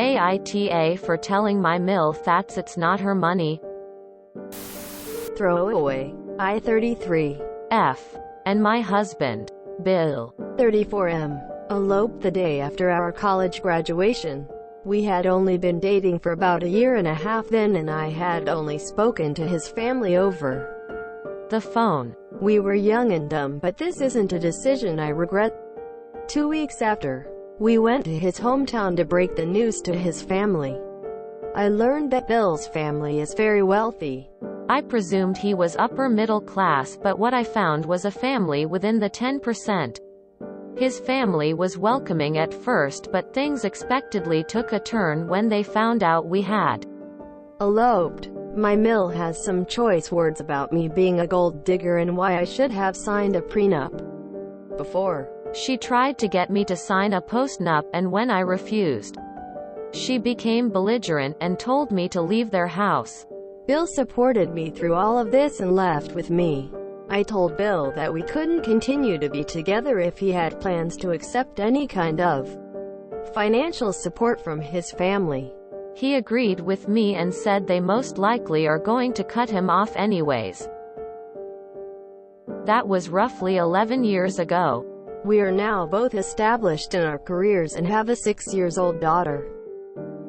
AITA for telling my MILF that's it's not her money. Throwaway. I-33. F. And my husband, Bill, 34M. Eloped the day after our college graduation. We had only been dating for about a year and a half then, and I had only spoken to his family over the phone. We were young and dumb, but this isn't a decision I regret. 2 weeks after, we went to his hometown to break the news to his family. I learned that Bill's family is very wealthy. I presumed he was upper middle class, but what I found was a family within the 10%. His family was welcoming at first, but things expectedly took a turn when they found out we had eloped. My mill has some choice words about me being a gold digger and why I should have signed a prenup before. She tried to get me to sign a postnup, and when I refused, she became belligerent and told me to leave their house. Bill supported me through all of this and left with me. I told Bill that we couldn't continue to be together if he had plans to accept any kind of financial support from his family. He agreed with me and said they most likely are going to cut him off anyways. That was roughly 11 years ago. We are now both established in our careers and have a 6-year-old daughter.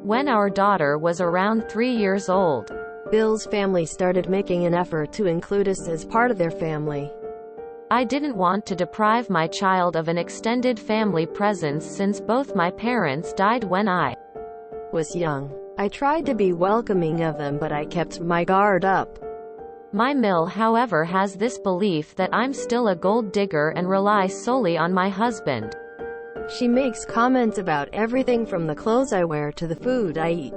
When our daughter was around 3 years old, Bill's family started making an effort to include us as part of their family. I didn't want to deprive my child of an extended family presence since both my parents died when I was young. I tried to be welcoming of them, but I kept my guard up. My mill, however, has this belief that I'm still a gold digger and rely solely on my husband. She makes comments about everything from the clothes I wear to the food I eat.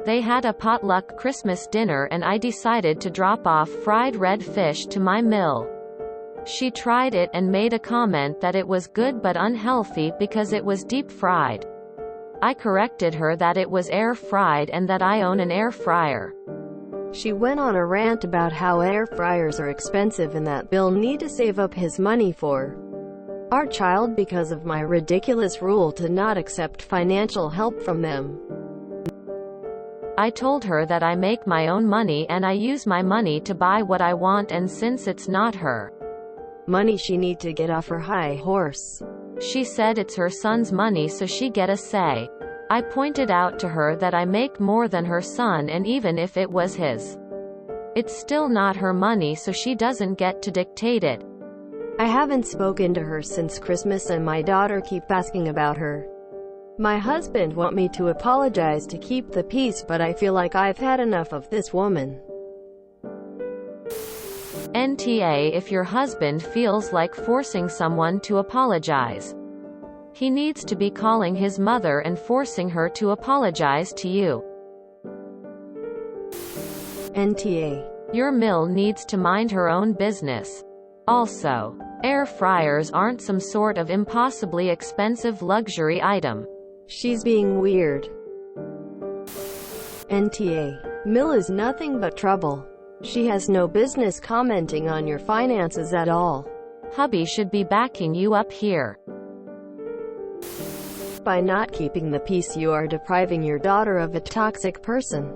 They had a potluck Christmas dinner and I decided to drop off fried red fish to my mill. She tried it and made a comment that it was good but unhealthy because it was deep fried. I corrected her that it was air fried and that I own an air fryer. She went on a rant about how air fryers are expensive and that Bill need to save up his money for our child because of my ridiculous rule to not accept financial help from them. I told her that I make my own money and I use my money to buy what I want, and since it's not her money, she need to get off her high horse. She said it's her son's money so she get a say. I pointed out to her that I make more than her son, and even if it was his, it's still not her money, so she doesn't get to dictate it. I haven't spoken to her since Christmas and my daughter keep asking about her. My husband want me to apologize to keep the peace, but I feel like I've had enough of this woman. NTA if your husband feels like forcing someone to apologize, he needs to be calling his mother and forcing her to apologize to you. NTA. Your mill needs to mind her own business. Also, air fryers aren't some sort of impossibly expensive luxury item. She's being weird. NTA. Mill is nothing but trouble. She has no business commenting on your finances at all. Hubby should be backing you up here. By not keeping the peace, you are depriving your daughter of a toxic person,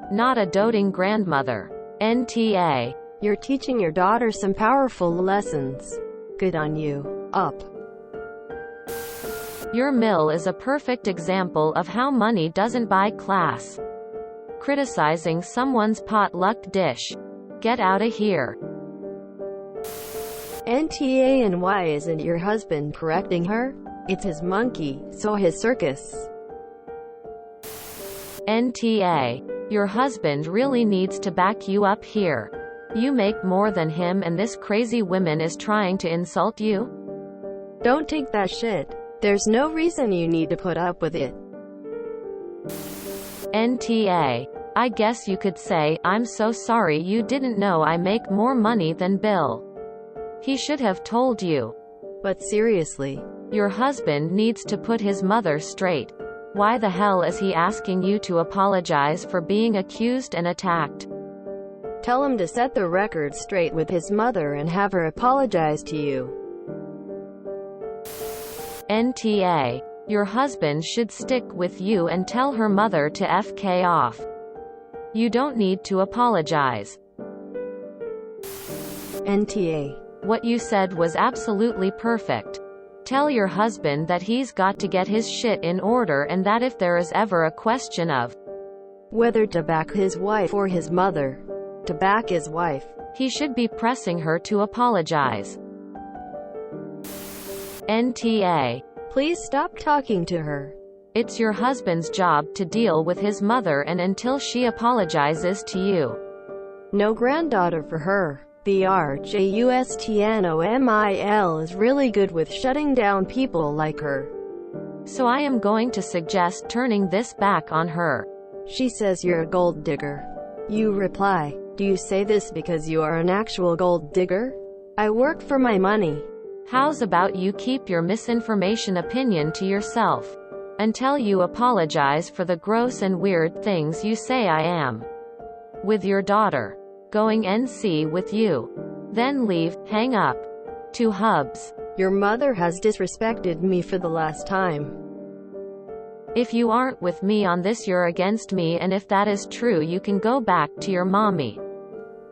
not a doting grandmother. NTA. You're teaching your daughter some powerful lessons. Good on you. Up. Your mill is a perfect example of how money doesn't buy class. Criticizing someone's potluck dish. Get outta here. NTA. And why isn't your husband correcting her? It's his monkey, so his circus. NTA. Your husband really needs to back you up here. You make more than him and this crazy woman is trying to insult you? Don't take that shit. There's no reason you need to put up with it. NTA. I guess you could say, I'm so sorry you didn't know I make more money than Bill. He should have told you. But seriously, your husband needs to put his mother straight. Why the hell is he asking you to apologize for being accused and attacked? Tell him to set the record straight with his mother and have her apologize to you. NTA. Your husband should stick with you and tell her mother to FK off. You don't need to apologize. NTA. What you said was absolutely perfect. Tell your husband that he's got to get his shit in order and that if there is ever a question of whether to back his wife or his mother, to back his wife. He should be pressing her to apologize. NTA. Please stop talking to her. It's your husband's job to deal with his mother and until she apologizes to you. No granddaughter for her. The RJUSTNOMIL is really good with shutting down people like her. So I am going to suggest turning this back on her. She says you're a gold digger. You reply, do you say this because you are an actual gold digger? I work for my money. How's about you keep your misinformation opinion to yourself? Until you apologize for the gross and weird things you say I am. With your daughter. Going NC with you. Then leave, hang up. To Hubs. Your mother has disrespected me for the last time. If you aren't with me on this, you're against me, and if that is true, you can go back to your mommy.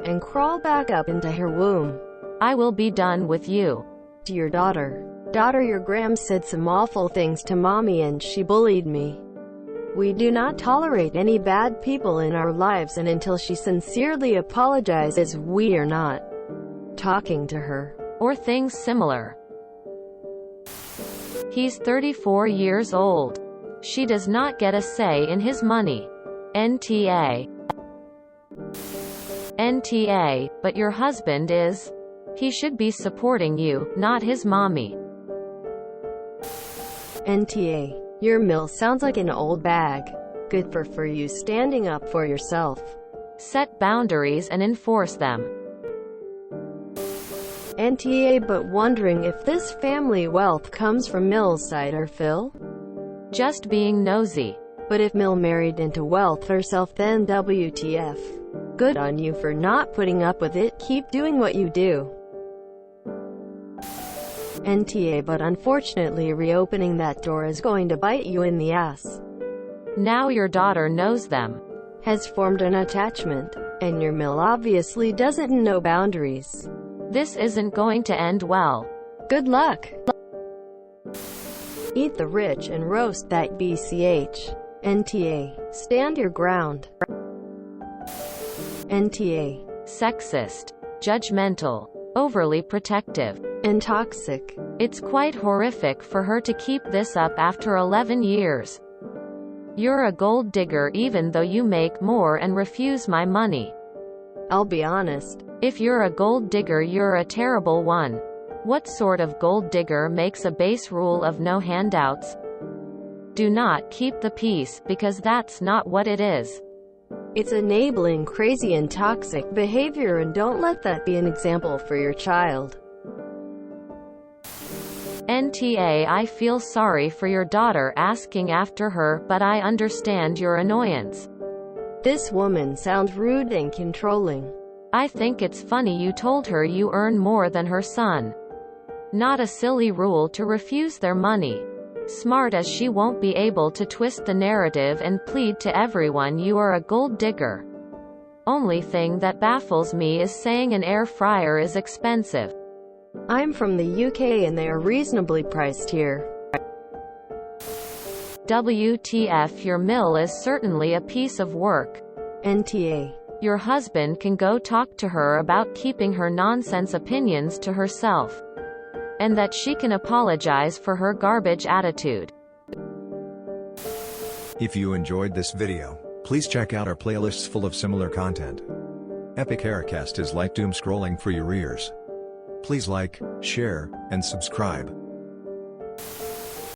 And crawl back up into her womb. I will be done with you. To your daughter. Daughter, your gram said some awful things to mommy and she bullied me. We do not tolerate any bad people in our lives, and until she sincerely apologizes, we are not talking to her. Or things similar. He's 34 years old. She does not get a say in his money. NTA. NTA, but your husband is. He should be supporting you, not his mommy. NTA. Your mill sounds like an old bag. Good for you standing up for yourself. Set boundaries and enforce them. NTA, but wondering if this family wealth comes from Mill's side or Phil? Just being nosy. But if Mill married into wealth herself, then WTF. Good on you for not putting up with it. Keep doing what you do. NTA, but unfortunately reopening that door is going to bite you in the ass. Now your daughter knows them. Has formed an attachment. And your Mill obviously doesn't know boundaries. This isn't going to end well. Good luck. Eat the rich and roast that BCH. NTA. Stand your ground. NTA. Sexist. Judgmental. Overly protective. And toxic. It's quite horrific for her to keep this up after 11 years. You're a gold digger even though you make more and refuse my money. I'll be honest. If you're a gold digger, you're a terrible one. What sort of gold digger makes a base rule of no handouts? Do not keep the peace, because that's not what it is. It's enabling crazy and toxic behavior, and don't let that be an example for your child. NTA, I feel sorry for your daughter asking after her, but I understand your annoyance. This woman sounds rude and controlling. I think it's funny you told her you earn more than her son. Not a silly rule to refuse their money. Smart as she won't be able to twist the narrative and plead to everyone you are a gold digger. Only thing that baffles me is saying an air fryer is expensive. I'm from the UK and they are reasonably priced here. WTF, your mill is certainly a piece of work. NTA. Your husband can go talk to her about keeping her nonsense opinions to herself. And that she can apologize for her garbage attitude. If you enjoyed this video, please check out our playlists full of similar content. Epic Aircast is like doom scrolling for your ears. Please like, share, and subscribe.